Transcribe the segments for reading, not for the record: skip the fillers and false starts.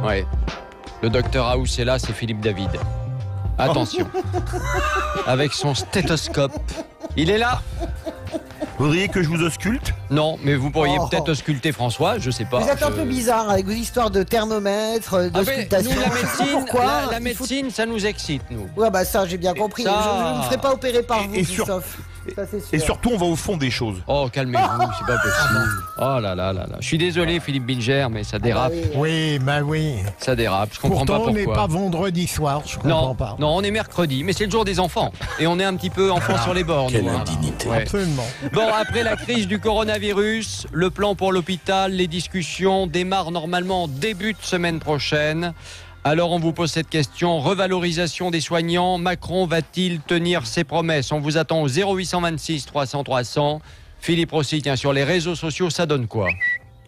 Ouais. Le docteur House est là, c'est Philippe David. Attention. Avec son stéthoscope. Il est là. Vous voudriez que je vous ausculte? Non, mais vous pourriez peut-être ausculter François, je sais pas. Vous êtes un peu bizarre avec vos histoires de thermomètre, d'auscultation. Nous, la médecine, pourquoi la médecine, ça nous excite, nous. Ouais, bah ça, j'ai bien compris. Ça... Je ne me ferai pas opérer par vous, Christophe. Et surtout, on va au fond des choses. Oh, calmez-vous, c'est pas possible. Oh là là là là. Je suis désolé, Philippe Bilger, mais ça dérape. Oui, bah oui. Ça dérape, je comprends Pourtant, pas pourquoi. on n'est pas vendredi soir, je comprends pas. Non, on est mercredi, mais c'est le jour des enfants. Et on est un petit peu enfants sur les bords. Quelle nous, indignité. Ouais. Absolument. Bon, après la crise du coronavirus, le plan pour l'hôpital, les discussions démarrent normalement début de semaine prochaine. Alors on vous pose cette question, revalorisation des soignants, Macron va-t-il tenir ses promesses? On vous attend au 0826 300 300. Philippe Rossi, tiens, sur les réseaux sociaux, ça donne quoi?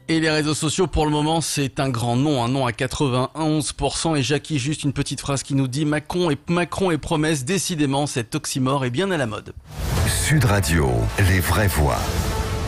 Et les réseaux sociaux, pour le moment, c'est un grand non, un non à 91%. Et Jackie, juste une petite phrase qui nous dit Macron et promesses, décidément, cet oxymore est bien à la mode. Sud Radio, les vraies voix.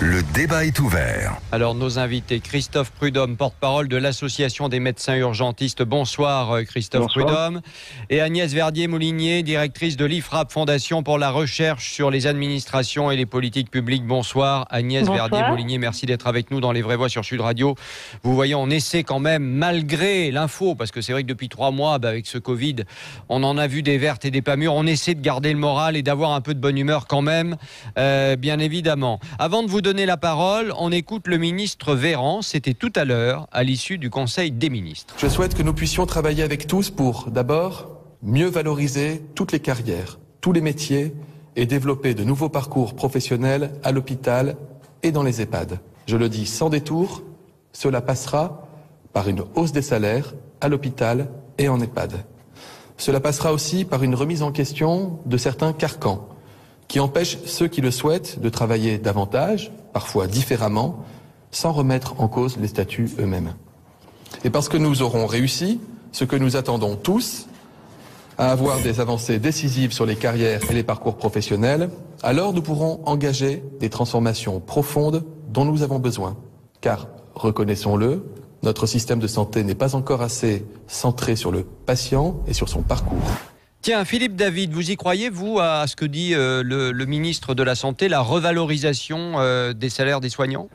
Le débat est ouvert. Alors nos invités, Christophe Prudhomme, porte-parole de l'Association des médecins urgentistes. Bonsoir Christophe Prudhomme. Et Agnès Verdier-Moulinier, directrice de l'IFRAP, Fondation pour la recherche sur les administrations et les politiques publiques. Bonsoir Agnès Verdier-Moulinier, merci d'être avec nous dans Les Vraies Voix sur Sud Radio. Vous voyez, on essaie quand même, malgré l'info, parce que c'est vrai que depuis 3 mois, avec ce Covid, on en a vu des vertes et des pas mûres. On essaie de garder le moral et d'avoir un peu de bonne humeur quand même, bien évidemment. Avant de vous donner la parole, on écoute le ministre Véran. C'était tout à l'heure, à l'issue du Conseil des ministres. Je souhaite que nous puissions travailler avec tous pour, d'abord, mieux valoriser toutes les carrières, tous les métiers et développer de nouveaux parcours professionnels à l'hôpital et dans les EHPAD. Je le dis sans détour, cela passera par une hausse des salaires à l'hôpital et en EHPAD. Cela passera aussi par une remise en question de certains carcans qui empêchent ceux qui le souhaitent de travailler davantage, parfois différemment, sans remettre en cause les statuts eux-mêmes. Et parce que nous aurons réussi, ce que nous attendons tous, à avoir des avancées décisives sur les carrières et les parcours professionnels, alors nous pourrons engager des transformations profondes dont nous avons besoin. Car, reconnaissons-le, notre système de santé n'est pas encore assez centré sur le patient et sur son parcours. Tiens, Philippe David, vous y croyez, vous, à ce que dit le ministre de la Santé, la revalorisation des salaires des soignants ?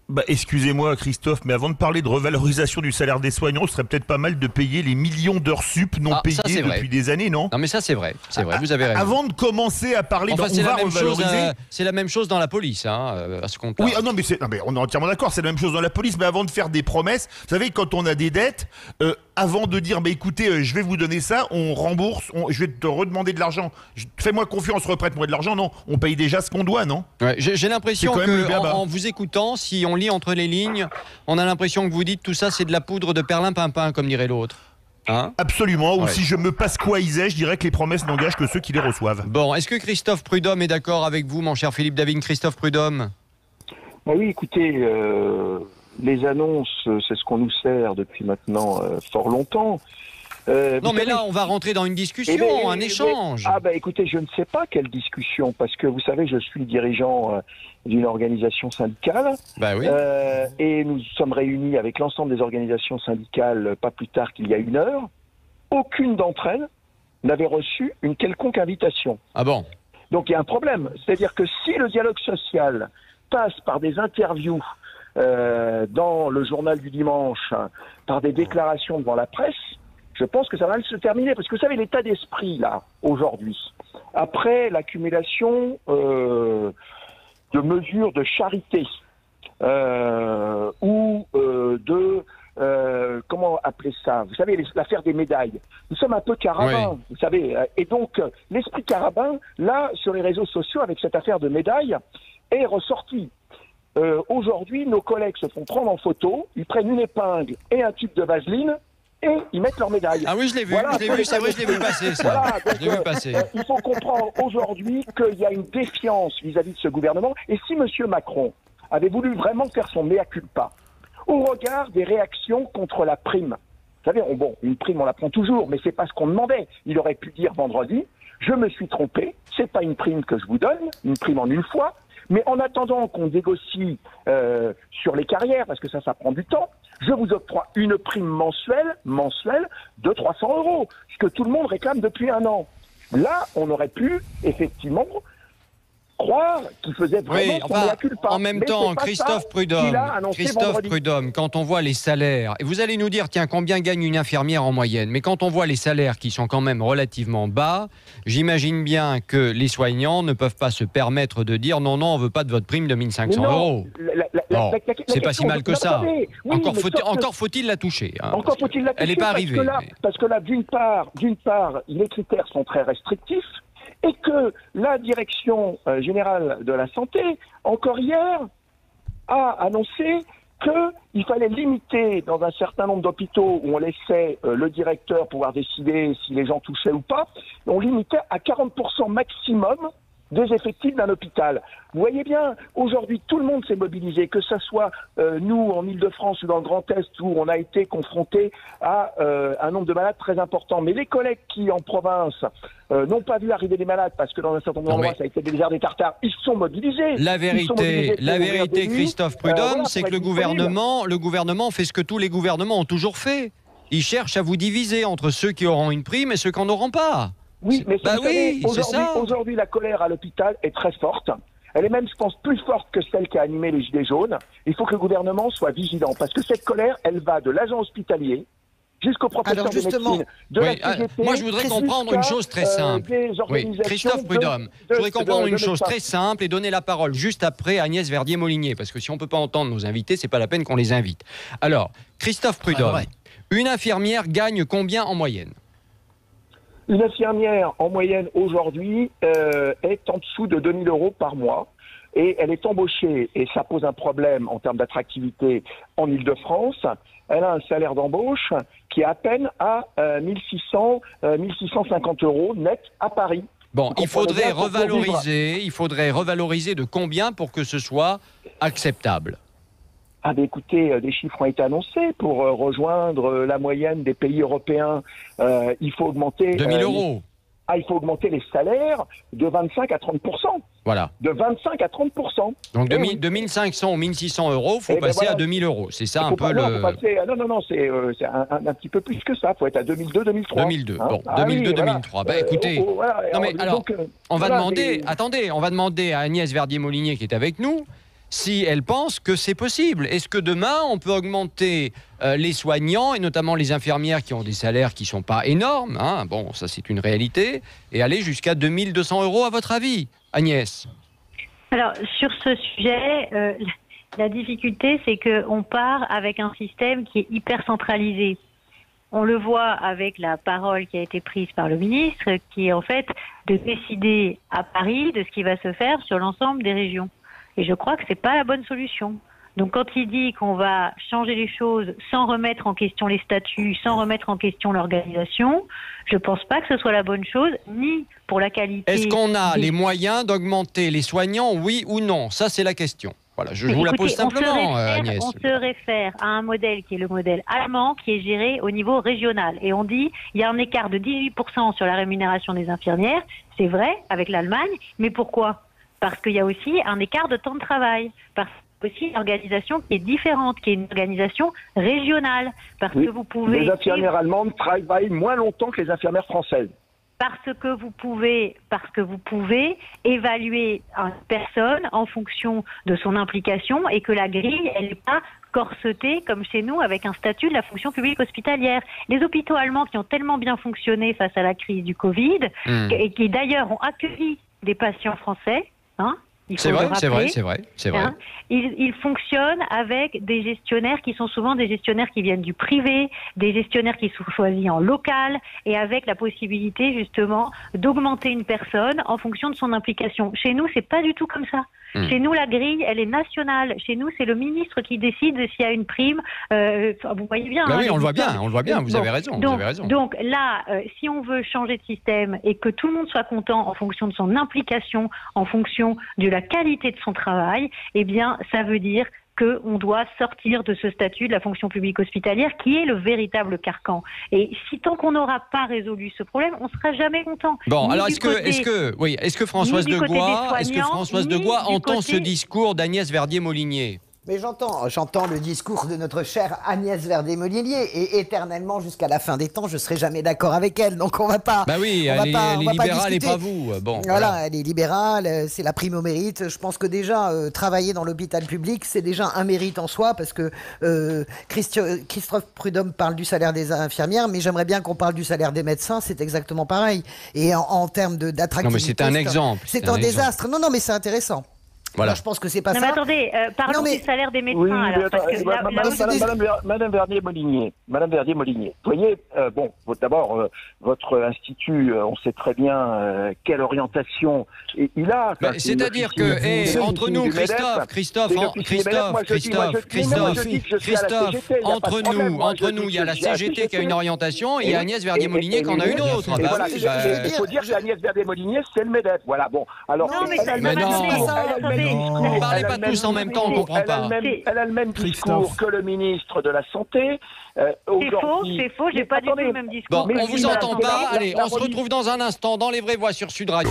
Bah, excusez-moi Christophe, mais avant de parler de revalorisation du salaire des soignants, ce serait peut-être pas mal de payer les millions d'heures sup non payées depuis des années, non? Non mais ça c'est vrai, vous avez raison. Avant de commencer à parler, enfin, on va revaloriser. C'est la même chose dans la police, à ce compte-là. Oui, non, mais on est entièrement d'accord, c'est la même chose dans la police, mais avant de faire des promesses, vous savez, quand on a des dettes, avant de dire, écoutez, je vais vous donner ça, on rembourse, je vais te redemander de l'argent, fais-moi confiance, reprête-moi de l'argent, non, on paye déjà ce qu'on doit, non? Ouais, j'ai l'impression qu'en vous écoutant, si on lit entre les lignes, on a l'impression que vous dites tout ça c'est de la poudre de perlimpinpin, comme dirait l'autre. Hein? Absolument, ou si je me pasquaisais, je dirais que les promesses n'engagent que ceux qui les reçoivent. Bon, est-ce que Christophe Prudhomme est d'accord avec vous, mon cher Philippe David? Christophe Prudhomme? Oui, écoutez, les annonces, c'est ce qu'on nous sert depuis maintenant fort longtemps. Non mais là on va rentrer dans une discussion, un échange. Écoutez, je ne sais pas quelle discussion, parce que vous savez, je suis dirigeant d'une organisation syndicale. Oui. Et nous sommes réunis avec l'ensemble des organisations syndicales pas plus tard qu'il y a 1 heure. Aucune d'entre elles n'avait reçu une quelconque invitation. Ah bon? Donc il y a un problème. C'est-à-dire que si le dialogue social passe par des interviews dans le journal du dimanche, par des déclarations devant la presse, je pense que ça va se terminer. Parce que vous savez, l'état d'esprit, là, aujourd'hui, après l'accumulation de mesures de charité ou comment appeler ça? Vous savez, l'affaire des médailles. Nous sommes un peu carabins, vous savez. Et donc, l'esprit carabin, là, sur les réseaux sociaux, avec cette affaire de médailles, est ressorti. Aujourd'hui, nos collègues se font prendre en photo, ils prennent une épingle et un tube de vaseline, et ils mettent leur médaille. Ah oui, je l'ai vu, c'est vrai, je l'ai vu passer ça. Voilà, donc, je l'ai vu passer. Il faut comprendre aujourd'hui qu'il y a une défiance vis-à-vis de ce gouvernement. Et si M. Macron avait voulu vraiment faire son mea culpa, au regard des réactions contre la prime, vous savez, une prime on la prend toujours, mais c'est pas ce qu'on demandait. Il aurait pu dire vendredi, je me suis trompé, c'est pas une prime que je vous donne, une prime en une fois, mais en attendant qu'on négocie sur les carrières, parce que ça prend du temps, je vous octroie une prime mensuelle de 300 €, ce que tout le monde réclame depuis un an. Là, on aurait pu, effectivement, croire qu'il faisait vraiment son mea culpa. En même temps, Christophe Prudhomme, quand on voit les salaires, et vous allez nous dire, tiens, combien gagne une infirmière en moyenne, mais quand on voit les salaires qui sont quand même relativement bas, j'imagine bien que les soignants ne peuvent pas se permettre de dire non, on ne veut pas de votre prime de 1 500 €. C'est pas si mal que ça. Encore faut-il la toucher. Encore faut-il la toucher. Elle n'est pas arrivée. Parce que là, d'une part, les critères sont très restrictifs. Et que la direction générale de la santé, encore hier, a annoncé qu'il fallait limiter dans un certain nombre d'hôpitaux où on laissait le directeur pouvoir décider si les gens touchaient ou pas, on limitait à 40% maximum des effectifs d'un hôpital. Vous voyez bien, aujourd'hui, tout le monde s'est mobilisé, que ce soit nous en Ile-de-France ou dans le Grand Est, où on a été confronté à un nombre de malades très important. Mais les collègues qui, en province, n'ont pas vu arriver des malades, parce que dans un certain nombre d'endroits, ça a été des déserts des tartares, ils se sont mobilisés. La vérité, Christophe Prudhomme, c'est que le gouvernement fait ce que tous les gouvernements ont toujours fait. Il cherche à vous diviser entre ceux qui auront une prime et ceux qui n'en auront pas. Oui, mais aujourd'hui, la colère à l'hôpital est très forte. Elle est même, je pense, plus forte que celle qui a animé les Gilets jaunes. Il faut que le gouvernement soit vigilant, parce que cette colère, elle va de l'agent hospitalier jusqu'au professeur de médecine, de la CGT. Moi, je voudrais comprendre une chose très simple. Christophe Prudhomme, je voudrais comprendre une chose très simple et donner la parole juste après à Agnès Verdier-Molinier, parce que si on ne peut pas entendre nos invités, c'est pas la peine qu'on les invite. Alors, Christophe Prudhomme, une infirmière gagne combien en moyenne ? Une infirmière, en moyenne, aujourd'hui, est en dessous de 2 000 € par mois. Et elle est embauchée, et ça pose un problème en termes d'attractivité en Ile-de-France. Elle a un salaire d'embauche qui est à peine à 1 650 € net à Paris. Bon, il faudrait revaloriser de combien pour que ce soit acceptable ? Ah ben écoutez, des chiffres ont été annoncés pour rejoindre la moyenne des pays européens. Il faut augmenter 2 000 €. Il faut augmenter les salaires de 25 à 30%. Voilà. De 25 à 30%. Donc de 1 500 ou 1 600 €, il faut passer à 2 000 €. C'est ça un peu le... Non, c'est un petit peu plus que ça. Il faut être à 2002, 2003. 2002, bon, 2002, 2003. Bah écoutez, on va demander à Agnès Verdier-Molinier qui est avec nous, si elle pense que c'est possible. Est-ce que demain, on peut augmenter les soignants, et notamment les infirmières qui ont des salaires qui ne sont pas énormes, bon, ça c'est une réalité, et aller jusqu'à 2 200 € à votre avis, Agnès ? Alors, sur ce sujet, la difficulté, c'est qu'on part avec un système qui est hyper centralisé. On le voit avec la parole qui a été prise par le ministre, qui est en fait de décider à Paris de ce qui va se faire sur l'ensemble des régions. Et je crois que c'est pas la bonne solution. Donc quand il dit qu'on va changer les choses sans remettre en question les statuts, sans remettre en question l'organisation, je pense pas que ce soit la bonne chose, ni pour la qualité... Est-ce qu'on a les moyens d'augmenter les soignants, oui ou non ? Ça, c'est la question. Voilà, je vous la pose simplement, Agnès. On se réfère à un modèle qui est le modèle allemand, qui est géré au niveau régional. Et on dit il y a un écart de 18% sur la rémunération des infirmières. C'est vrai, avec l'Allemagne, mais pourquoi ? Parce qu'il y a aussi un écart de temps de travail. Parce qu'il y a aussi une organisation qui est différente, qui est une organisation régionale. Parce que vous pouvez... Les infirmières allemandes travaillent moins longtemps que les infirmières françaises. Parce que vous pouvez évaluer une personne en fonction de son implication et que la grille, elle n'est pas corsetée comme chez nous avec un statut de la fonction publique hospitalière. Les hôpitaux allemands qui ont tellement bien fonctionné face à la crise du Covid et qui d'ailleurs ont accueilli des patients français, c'est vrai. Ils fonctionnent avec des gestionnaires qui sont souvent des gestionnaires qui viennent du privé, des gestionnaires qui sont choisis en local et avec la possibilité justement d'augmenter une personne en fonction de son implication. Chez nous, c'est pas du tout comme ça. Chez nous, la grille, elle est nationale. Chez nous, c'est le ministre qui décide s'il y a une prime. Vous voyez bien. Oui, on le voit bien, vous avez raison. Donc là, si on veut changer de système et que tout le monde soit content en fonction de son implication, en fonction de la qualité de son travail, eh bien, ça veut dire qu'on doit sortir de ce statut de la fonction publique hospitalière qui est le véritable carcan. Et si tant qu'on n'aura pas résolu ce problème, on ne sera jamais content. Bon, alors est-ce que Françoise de Gois entend ce discours d'Agnès Verdier-Molinier ? Mais j'entends le discours de notre chère Agnès Verdier-Molinier et éternellement jusqu'à la fin des temps, je serai jamais d'accord avec elle. Donc on va pas. Bah oui, elle est libérale et pas vous. Bon, voilà, elle est libérale, c'est la prime au mérite. Je pense que déjà travailler dans l'hôpital public, c'est déjà un mérite en soi parce que Christophe Prudhomme parle du salaire des infirmières, mais j'aimerais bien qu'on parle du salaire des médecins. C'est exactement pareil. Et en termes d'attractivité. Non, mais c'est un exemple. C'est un désastre. Non, mais c'est intéressant. Voilà. Moi, je pense que c'est pas non, ça. Mais attendez, parlons du salaire des médecins. Oui, alors, parce que Madame Verdier-Molinier, vous voyez, d'abord, votre institut, on sait très bien quelle orientation il a. C'est-à-dire que, entre nous, Christophe, entre nous, il y a la CGT qui a une orientation et il y a Agnès Verdier-Molinier qui en a une autre. Il faut dire qu'Agnès Verdier-Molinier, c'est le MEDEF. Voilà, bon. Alors, ne parlez pas tous en même temps, on ne comprend pas. Elle a le même discours que le ministre de la Santé. C'est faux, j'ai pas du tout le même discours. Bon, on vous entend pas. Allez, on se retrouve dans un instant dans Les Vraies Voix sur Sud Radio.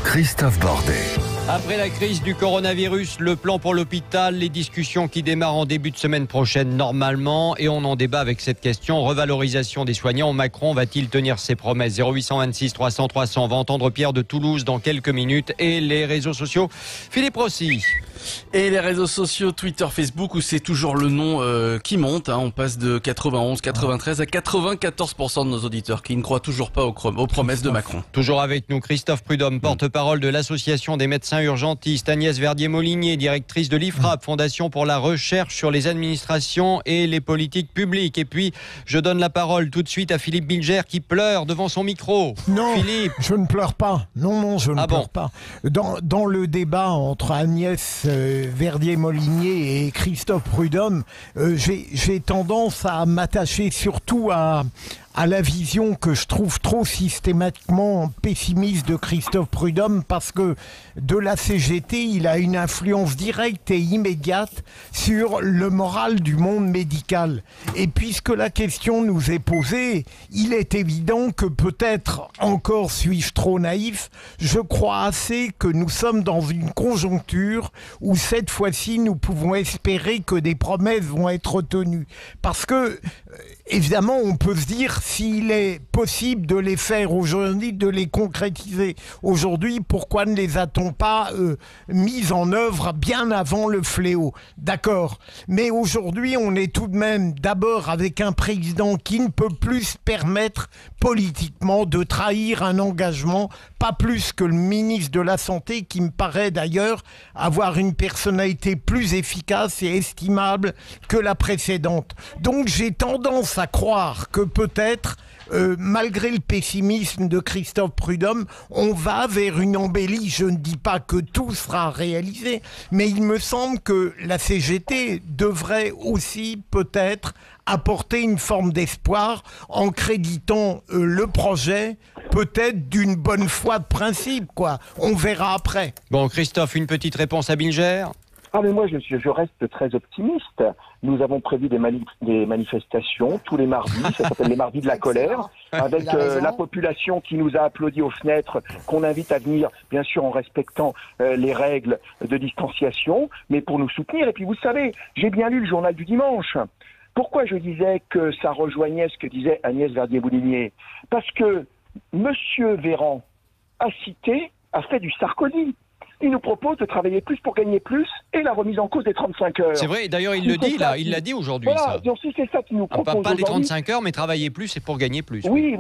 Christophe Bordet. Après la crise du coronavirus, le plan pour l'hôpital, les discussions qui démarrent en début de semaine prochaine normalement, et on en débat avec cette question, revalorisation des soignants. Macron va-t-il tenir ses promesses? 0826 300 300, on va entendre Pierre de Toulouse dans quelques minutes, et les réseaux sociaux. Philippe Rossi. Et les réseaux sociaux, Twitter, Facebook, où c'est toujours le nom qui monte. On passe de 91, 93 à 94% de nos auditeurs qui ne croient toujours pas aux promesses de Macron. Toujours avec nous, Christophe Prudhomme, porte-parole de l'Association des médecins urgentistes, Agnès Verdier-Molinier, directrice de l'IFRAP, Fondation pour la recherche sur les administrations et les politiques publiques. Et puis, je donne la parole tout de suite à Philippe Bilger qui pleure devant son micro. Non, Philippe. Je ne pleure pas. Non, je ne pleure pas. Dans le débat entre Agnès Verdier-Molinier et Christophe Prudhomme, j'ai tendance à m'attacher surtout à la vision que je trouve trop systématiquement pessimiste de Christophe Prudhomme, parce que de la CGT, il a une influence directe et immédiate sur le moral du monde médical. Et puisque la question nous est posée, il est évident que peut-être, encore suis-je trop naïf, je crois assez que nous sommes dans une conjoncture où cette fois-ci nous pouvons espérer que des promesses vont être tenues. Parce que, évidemment, on peut se dire, s'il est possible de les faire aujourd'hui, de les concrétiser aujourd'hui, pourquoi ne les a-t-on pas mis en œuvre bien avant le fléau? D'accord. Mais aujourd'hui, on est tout de même d'abord avec un président qui ne peut plus se permettre politiquement de trahir un engagement, pas plus que le ministre de la Santé, qui me paraît d'ailleurs avoir une personnalité plus efficace et estimable que la précédente. Donc j'ai tendance à croire que peut-être, malgré le pessimisme de Christophe Prudhomme, on va vers une embellie. Je ne dis pas que tout sera réalisé, mais il me semble que la CGT devrait aussi peut-être apporter une forme d'espoir en créditant le projet, peut-être d'une bonne foi de principe, quoi. On verra après. Bon, Christophe, une petite réponse à Bilger? Mais moi, je reste très optimiste. Nous avons prévu des manifestations tous les mardis, ça s'appelle les mardis de la colère, avec la population qui nous a applaudi aux fenêtres, qu'on invite à venir, bien sûr en respectant les règles de distanciation, mais pour nous soutenir. Et puis vous savez, j'ai bien lu le journal du dimanche. Pourquoi je disais que ça rejoignait ce que disait Agnès Verdier-Molinier? Parce que Monsieur Véran a fait du Sarkozy. Il nous propose de travailler plus pour gagner plus et la remise en cause des 35 heures. C'est vrai, d'ailleurs il le dit là, il l'a dit aujourd'hui. Voilà, donc si c'est ça qui nous propose pas des 35 heures, mais travailler plus et pour gagner plus. Oui,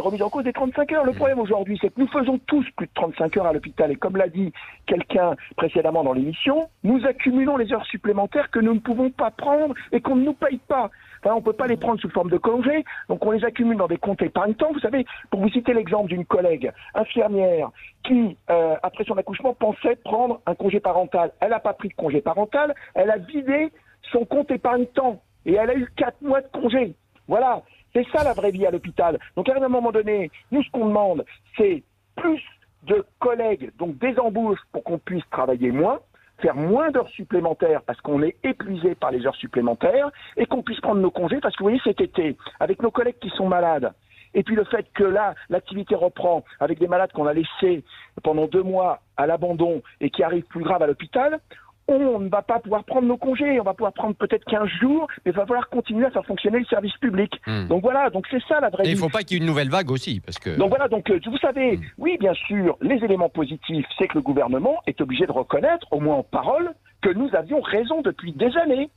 remise en cause des 35 heures. Le problème aujourd'hui, c'est que nous faisons tous plus de 35 heures à l'hôpital. Et comme l'a dit quelqu'un précédemment dans l'émission, nous accumulons les heures supplémentaires que nous ne pouvons pas prendre et qu'on ne nous paye pas. Enfin, on ne peut pas les prendre sous forme de congé, donc on les accumule dans des comptes épargne-temps. Vous savez, pour vous citer l'exemple d'une collègue infirmière qui, après son accouchement, pensait prendre un congé parental. Elle n'a pas pris de congé parental, elle a vidé son compte épargne-temps et elle a eu 4 mois de congé. Voilà, c'est ça la vraie vie à l'hôpital. Donc à un moment donné, nous ce qu'on demande, c'est plus de collègues, donc des embauches pour qu'on puisse travailler moins, faire moins d'heures supplémentaires parce qu'on est épuisé par les heures supplémentaires et qu'on puisse prendre nos congés parce que vous voyez cet été, avec nos collègues qui sont malades, et puis le fait que là, l'activité reprend avec des malades qu'on a laissés pendant 2 mois à l'abandon et qui arrivent plus graves à l'hôpital, on ne va pas pouvoir prendre nos congés, on va pouvoir prendre peut-être 15 jours, mais il va falloir continuer à faire fonctionner le service public. Donc voilà, donc c'est ça la vraie vie. Et il ne faut pas qu'il y ait une nouvelle vague aussi, parce que... Donc voilà, donc vous savez, oui bien sûr, les éléments positifs, c'est que le gouvernement est obligé de reconnaître, au moins en parole, que nous avions raison depuis des années.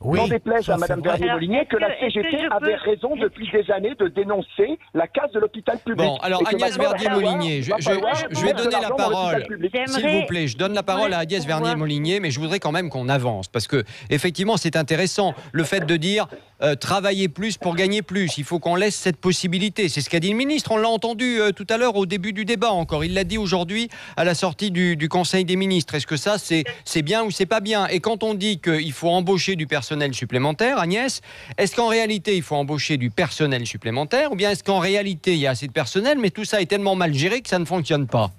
Oui, n'en déplaise à Mme Verdier-Molinier que la CGT avait raison depuis des années de dénoncer la casse de l'hôpital public. Bon, alors Agnès Verdier-Molinier, je vais donner la parole, s'il vous plaît, je donne la parole à Agnès Verdier-Molinier, mais je voudrais quand même qu'on avance, parce que effectivement c'est intéressant, le fait de dire travailler plus pour gagner plus, il faut qu'on laisse cette possibilité, c'est ce qu'a dit le ministre, on l'a entendu tout à l'heure au début du débat encore, il l'a dit aujourd'hui à la sortie du Conseil des ministres, est-ce que ça c'est bien ou c'est pas bien? Et quand on dit qu'il faut embaucher du personnel supplémentaire, Agnès, est-ce qu'en réalité il faut embaucher du personnel supplémentaire ou bien est-ce qu'en réalité il y a assez de personnel mais tout ça est tellement mal géré que ça ne fonctionne pas?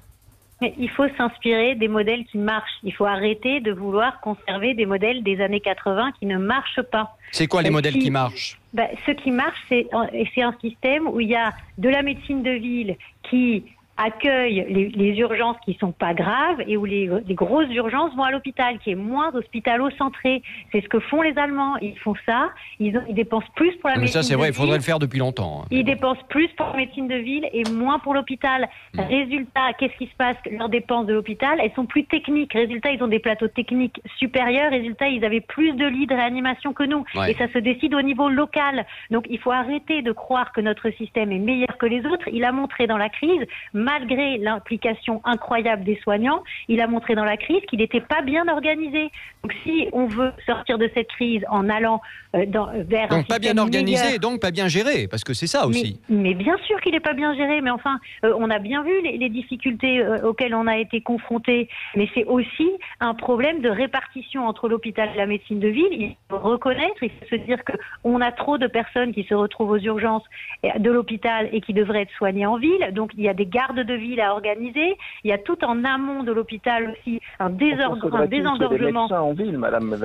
Mais il faut s'inspirer des modèles qui marchent. Il faut arrêter de vouloir conserver des modèles des années 80 qui ne marchent pas. C'est quoi les modèles qui marchent? Ce qui marche, c'est un système où il y a de la médecine de ville qui accueille les urgences qui sont pas graves et où les grosses urgences vont à l'hôpital, qui est moins hospitalo-centré. C'est ce que font les Allemands. Ils font ça. Ils dépensent plus pour la médecine de ville. Ça, c'est vrai, il faudrait le faire depuis longtemps. Ils dépensent plus pour la médecine de ville et moins pour l'hôpital. Résultat, qu'est-ce qui se passe? Leurs dépenses de l'hôpital, elles sont plus techniques. Résultat, ils ont des plateaux techniques supérieurs. Résultat, ils avaient plus de lits de réanimation que nous. Ouais. Et ça se décide au niveau local. Donc, il faut arrêter de croire que notre système est meilleur que les autres. Il a montré dans la crise, malgré l'implication incroyable des soignants, il a montré dans la crise qu'il n'était pas bien organisé. Donc si on veut sortir de cette crise en allant vers donc pas bien organisé, meilleur, donc pas bien géré, parce que c'est ça aussi. Mais bien sûr qu'il n'est pas bien géré, mais enfin, on a bien vu les difficultés auxquelles on a été confrontés, mais c'est aussi un problème de répartition entre l'hôpital et la médecine de ville. Il faut reconnaître, il faut se dire qu'on a trop de personnes qui se retrouvent aux urgences de l'hôpital et qui devraient être soignées en ville, donc il y a des gardes de ville à organiser, il y a tout en amont de l'hôpital aussi un désengorgement. En ville, Madame.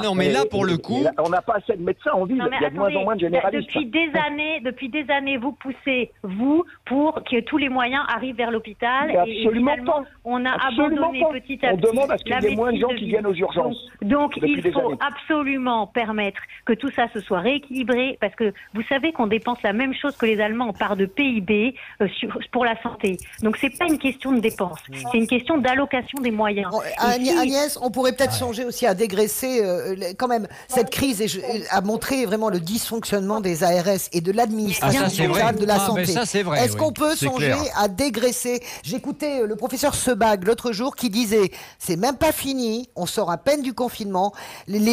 Non, mais là pour le coup, on n'a pas assez de médecins en ville. Il y a de moins en moins de généralistes. Depuis des années, vous poussez pour que tous les moyens arrivent vers l'hôpital. Et finalement, on a abandonné petit à petit. On demande à ce qu'il y ait moins de gens qui viennent aux urgences. Donc il faut absolument permettre que tout ça se soit rééquilibré, parce que vous savez qu'on dépense la même chose que les Allemands en part de PIB pour la santé. Donc c'est pas une question de dépenses, c'est une question d'allocation des moyens. Agnès, on pourrait peut-être songer aussi à dégraisser quand même cette crise a montré vraiment le dysfonctionnement des ARS et de l'administration de la santé. Est-ce qu'on peut songer à dégraisser? J'écoutais le professeur Sebag l'autre jour qui disait c'est même pas fini, on sort à peine du confinement, les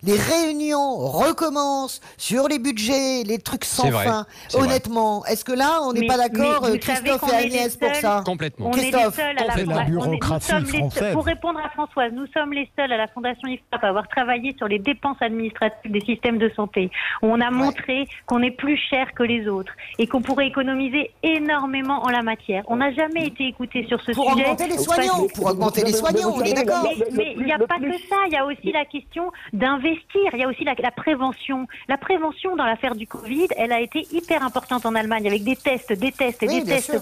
réunions recommencent sur les budgets, les trucs sans fin. Honnêtement, est-ce que là on n'est pas d'accord, Christophe et Agnès, pour ça? Complètement. On est les seuls à la bureaucratie française. Pour répondre à Françoise, nous sommes les seuls à la Fondation IFRAP à avoir travaillé sur les dépenses administratives des systèmes de santé. On a montré qu'on est plus cher que les autres et qu'on pourrait économiser énormément en la matière. On n'a jamais été écouté sur ce sujet. Pour augmenter les soignants, on est d'accord. Mais il n'y a pas que ça, il y a aussi la question d'investir, il y a aussi la prévention. La prévention dans l'affaire du Covid, elle a été hyper importante en Allemagne avec des tests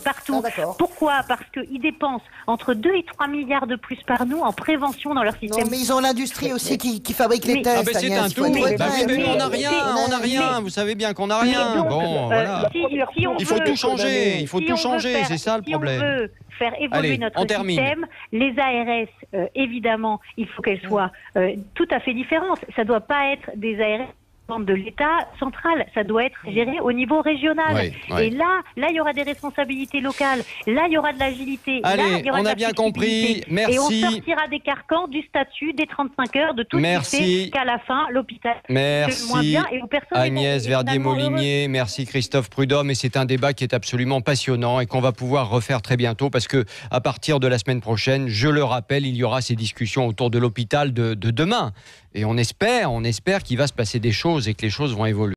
partout. Pourquoi? Parce qu'ils dépensent entre 2 et 3 milliards de plus par nous en prévention dans leur système. Non, mais ils ont l'industrie aussi qui fabrique les tests. C'est un tout. Mais on n'a rien. Vous savez bien qu'on n'a rien. Bon, voilà. Il faut tout changer. C'est ça le problème. Si on veut faire évoluer notre système, les ARS, évidemment, il faut qu'elles soient tout à fait différentes. Ça ne doit pas être des ARS de l'État central, ça doit être géré au niveau régional. Et là, il y aura des responsabilités locales. Là, il y aura de l'agilité. Allez, on a bien compris. Merci. Et on sortira des carcans du statut des 35 heures, de tout ce qui fait qu'à la fin, l'hôpital merci moins bien et où personne Agnès Verdier-Molinier, merci Christophe Prudhomme. Et c'est un débat qui est absolument passionnant et qu'on va pouvoir refaire très bientôt parce que à partir de la semaine prochaine, je le rappelle, il y aura ces discussions autour de l'hôpital de demain. Et on espère qu'il va se passer des choses et que les choses vont évoluer.